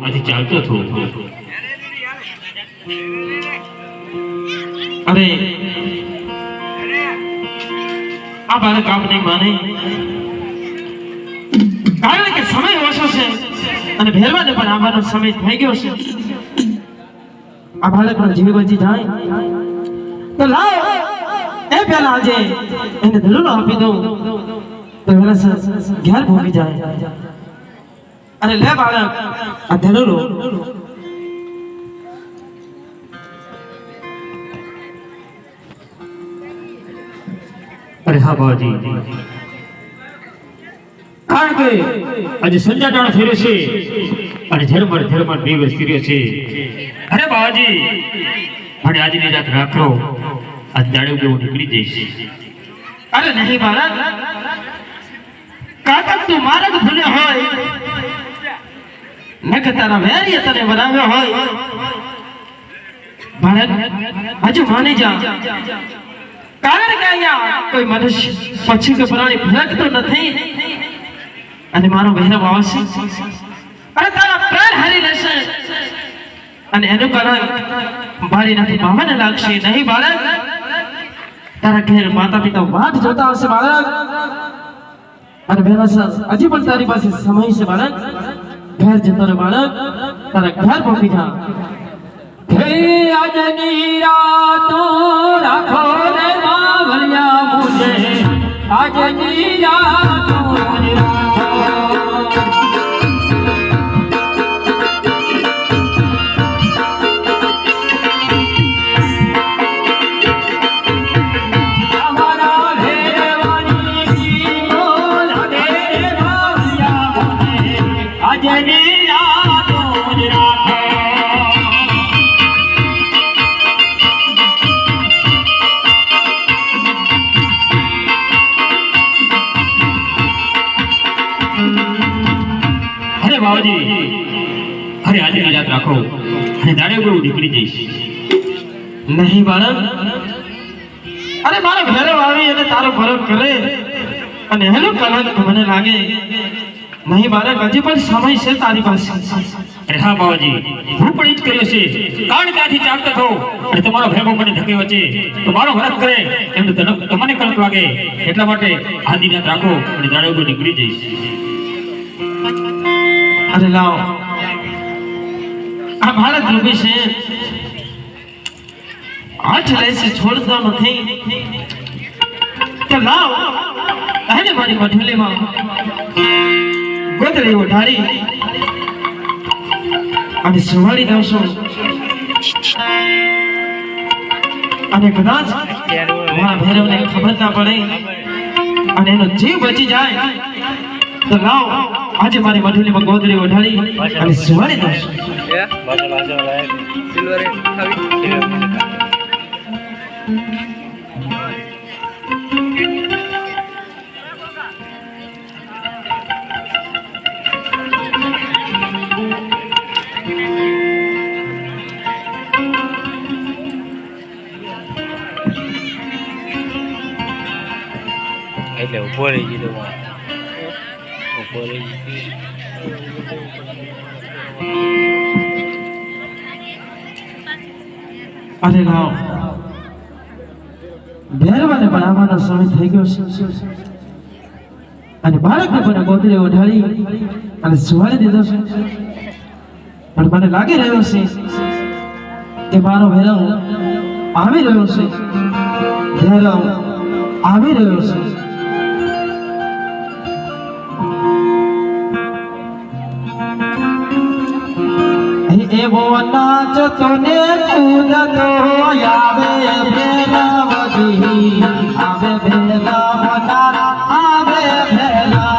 આજે ચાલતો હતો. અરે આ બાળક આપ નહીં માને, કારણ કે સમય ઓછો છે અને ભેરવાને પણ આવવાનો સમય થઈ ગયો છે. આ બાળકનો જીવ બચી જાય તો લાવ એ પહેલા આજે એને ધલુલો આપી દઉં તો વેલા ઘેર ભોગી જાય. અને લે બાળક આ ધલુલો. અરે હા બાજી, કારણ કે આજે સંજાટાણો થઈ રહ્યો છે અને ઝરમર દિવસ કર્યો છે. અરે બાજી, અને આજની રાત રાખો, આજ દાડો કેવો નીકળી જઈશ. અરે નહીં બાળક, કાકા તું મારા જ ભૂલ્યો હોય નકે તારા વેરીએ તને બનાવ્યો હોય. બાળક હજુ માની જા, કારણ કે અહીંયા કોઈ મનુષ્ય પક્ષી કે પ્રાણી ફરકતો નથી અને મારો વહેરવ આવશે અને તારા પ્રાણ હારી લેશે અને એનું કારણ મારી નથી ભાવને લાગશે. નહીં બાળક, તારા ઘેર માતા પિતા વાટ જોતા હશે બાળક. અને વહેલા હજી પણ તારી પાસે સમય છે બાળક. ઘેર જતો રે બાળક, તારા ઘર પહોંચી જા. હે આજની રાતો રાખો રે બાવળિયા મુજે, આજની રાતો અરે આજે યાદ રાખો અને દાડે બહુ નીકળી જઈશ. નહીં બાળક, અરે મારો ભેરવ આવી અને તારો ભરત કરે અને એનો કલંક મને લાગે. નહીં બાળક, હજી પણ સમય છે તારી પાસે. અરે હા બાવાજી, હું પણ ઈ જ કર્યો છે, કારણ કે આથી ચાલતો હતો અને તમારો ભેગો મને ધકે વચ્ચે તો મારો ભરત કરે એમને તમને કલંક લાગે. એટલા માટે આજી રાત રાખો અને દાડે બહુ નીકળી જઈશ. અરે લાવ, આ બાળક રૂપી છે, હાથ લેશે છોડતો નથી. તો લાવ એને મારી મઠલીમાં ગોદડી ઉઠાડી અને સુવાડી દઉં છું. અને કદાચ મારા ભૈરવને ખબર ના પડે અને એનો જીવ બચી જાય તો લાવ આજે મારી મઠલીમાં ગોદડી ઉઠાડી અને સુવાડી દઉં છું. એટલે ઉભો રહી ગયો, ઉભો રહી ગયો. અરે લાવ, ભેરવાને પણ આવવાનો સમય થઈ ગયો છે અને બાળકને પણ ગોદડી ઓઢાડી અને સુવાડી દીધો છે. પણ મને લાગી રહ્યો છે કે મારો ભેરવ આવી રહ્યો છે, ભેરવ આવી રહ્યો છે. એવો નાચતો ને કૂદતો આવે ભેલાવજી, આવે ભેલાવના, આવે ભેલા.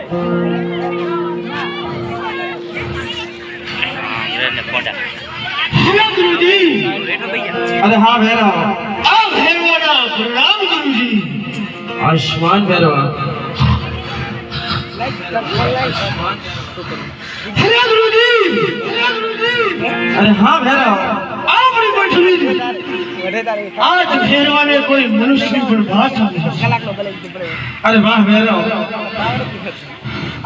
ને પોડા हाँ गुरुजी બેઠો ભૈયા अरे हाँ भैरव आ भैरवाना प्रणाम गुरुजी आयुष्मान भैरव अरे गुरुजी अरे हाँ भैरव आपने बैठनी आज भैरवाने कोई मनुष्य पर भाषा अरे वाह भैरव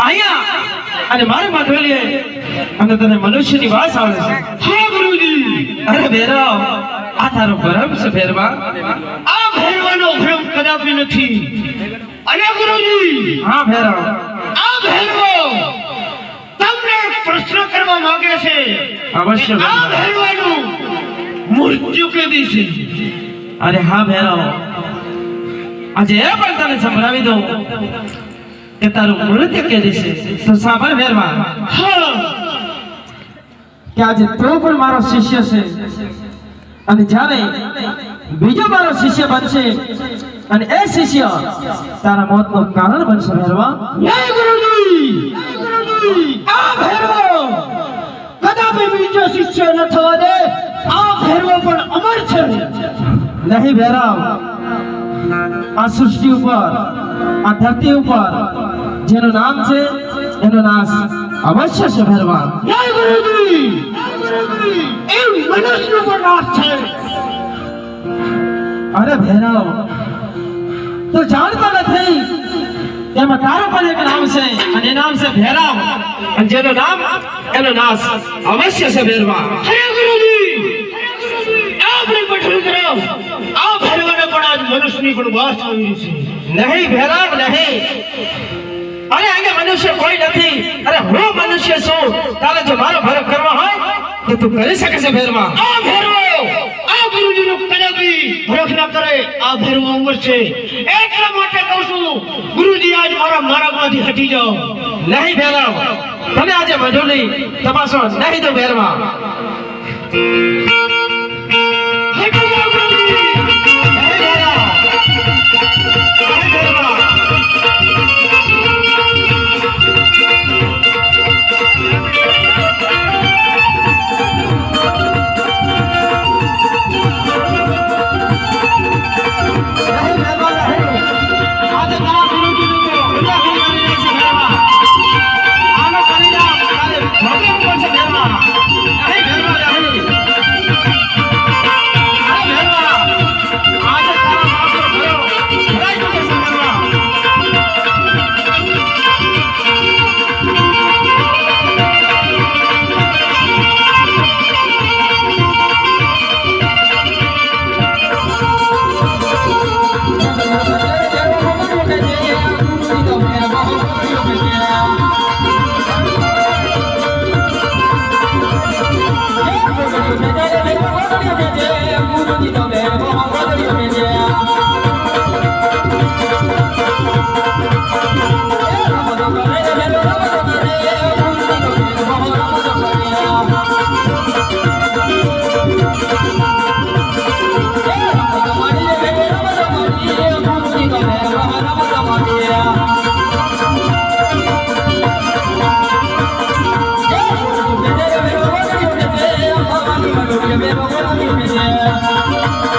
आया अरे मारे माधवेली અને તને મનુષ્યની વાસ આવે છે हाँ गुरुजी અરે ભૈરવ આ તારો ભરમ છે ભૈરવા आ भैरवानो भ्रम कदापि નથી अरे गुरुजी હા ભૈરવ आ भैरવો તમને એક પ્રશ્ન કરવા માંગે છે અવશ્ય આ ભૈરવ. ભૈરવાનું મૃત્યુ કેદી છે અરે હા ભૈરવ આજે એ પણ તને સંભળાવી દઉં કે તારું મૃત્યુ કે દિવસે તો સાંભળ ભૈરવા હા કે આજે તું પણ મારો શિષ્ય છે અને જ્યારે બીજો મારો શિષ્ય બનશે અને એ શિષ્ય તારા મોતનું કારણ બનશે ભૈરવા જય ગુરુજી આ ભૈરવો કદાપि બીજો શિષ્ય ન થવા દે આ ભૈરવો પણ અમર છે નહીં ભૈરવ આ સૃષ્ટિ ઉપર આ ધરતી ઉપર જેનું નામ છે એનો નાશ અવશ્ય છે ભૈરવા જય ગુરુજી એ મનુષ્યનો પણ નાશ છે અરે ભૈરવ તું જાણતો નથી એમાં તારું પણ એક નામ છે અને એ નામ છે ભૈરવ અને જેનું નામ એનો નાશ અવશ્ય છે ભૈરવા હરે ગુરુજી આપણે પઠન કરો આ ભૈરવને પણ આજ મનુષ્યની પણ વાસ આવી છે નહીં ભૈરવ નહીં અરે અહીંયા મનુષ્ય કોઈ નથી અરે હું મનુષ્ય છું તારે જો મારો ભરત કરવો હોય તો તું કરી શકે છે ભૈરવા આ ભૈરવો આ ગુરુજીનો કદાપि ભરખ ન કરે આ ભૈરવો અમર છે એટલા માટે કહું છું ગુરુજી આજ મારા માર્ગમાંથી હટી જાઓ નહીં ભૈરવ તમે આજે મજૂરી તપાસો નહીં તો ભૈરવા હટી જાઓ ગુરુજી નહીં ભૈરવ. નહીં ભૈરવા. Yeah.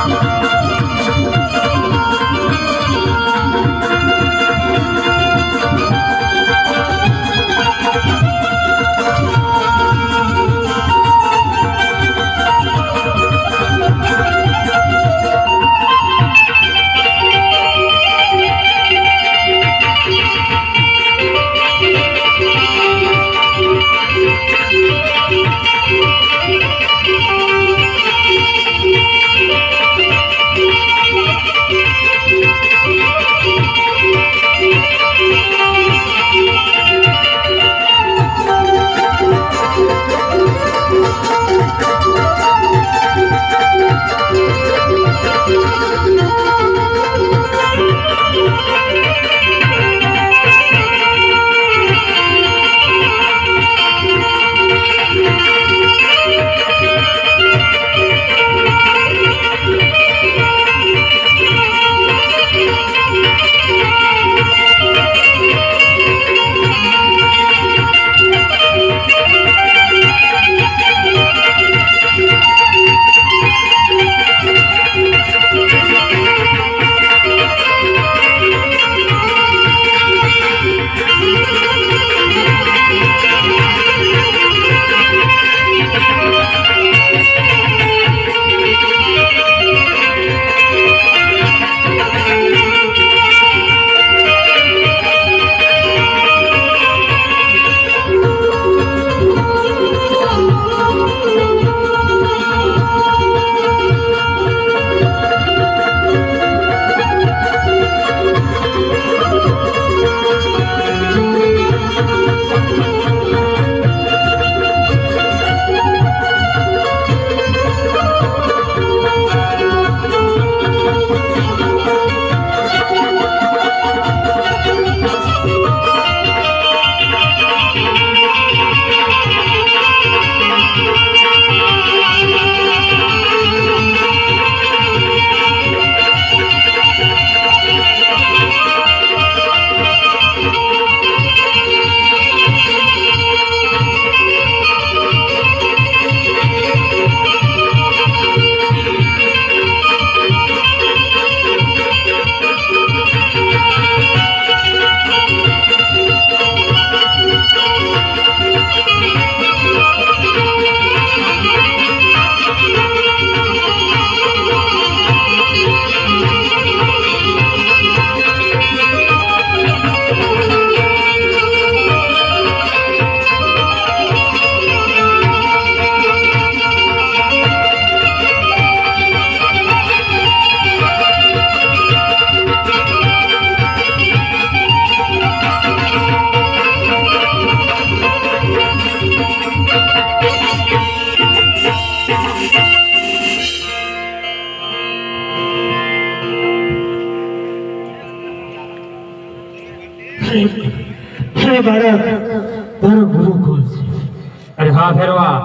અરે બાળક તારો ગુરુ કોણ છે? અરે હા ભેરવા,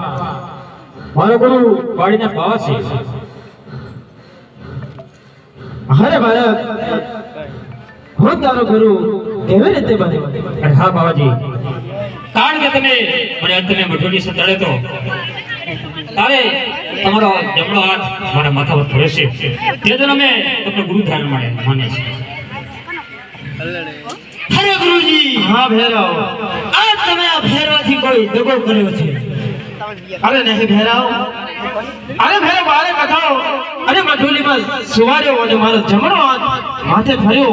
મારો ગુરુ વાડીના પાવા છે. અરે બાળક, હું તારો ગુરુ કેવી રીતે બન્યો? અરે હા બાવાજી, કારણ કે તમે મને અંતને મઠોડી સંતાડે તો તારે તમારો જમણો હાથ મારા માથા પર ધરે છે. તે તો અમે તમને ગુરુ ધારણ મળે માને છે. અરે ગુરુજી, હા ભૈરવ. આ તમે આ ભેરવાથી કોઈ દગો કર્યો છે? અરે નહીં ભૈરવ, અરે ભૈરવ બાળક હતો અને મઠોલીમાં સુવાર્યો અને મારો જમણો હાથ માથે ફર્યો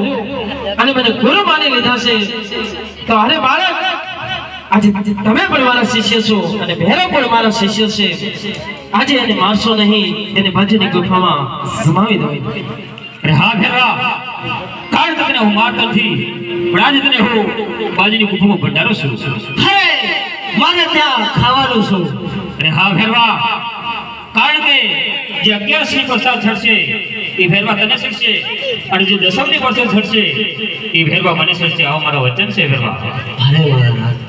અને મને ગુરુ માની લીધા છે. તો અરે બાળક, આજે તમે પણ મારા શિષ્ય છો અને ભૈરવ પણ મારા શિષ્ય છે. આજે એને મારશો નહીં, એને ભજની ગુફામાં સમાવી દો. અરે હા ભેરવા, કારણ કે તને હું મારતો નથી, પણ આજે તને હું બાજુની ગુફામાં ભંડારો છું. અરે મારે ત્યાં ખાવાનું છું. અરે હા ભેરવા, કારણ કે જે 11મી પ્રસાદ છડશે એ ભેરવા તને છડશે, અને જે 10મી પ્રસાદ છડશે એ ભેરવા મને છડશે. આવો મારો વચન છે ભેરવા. અરે મારા નાથ,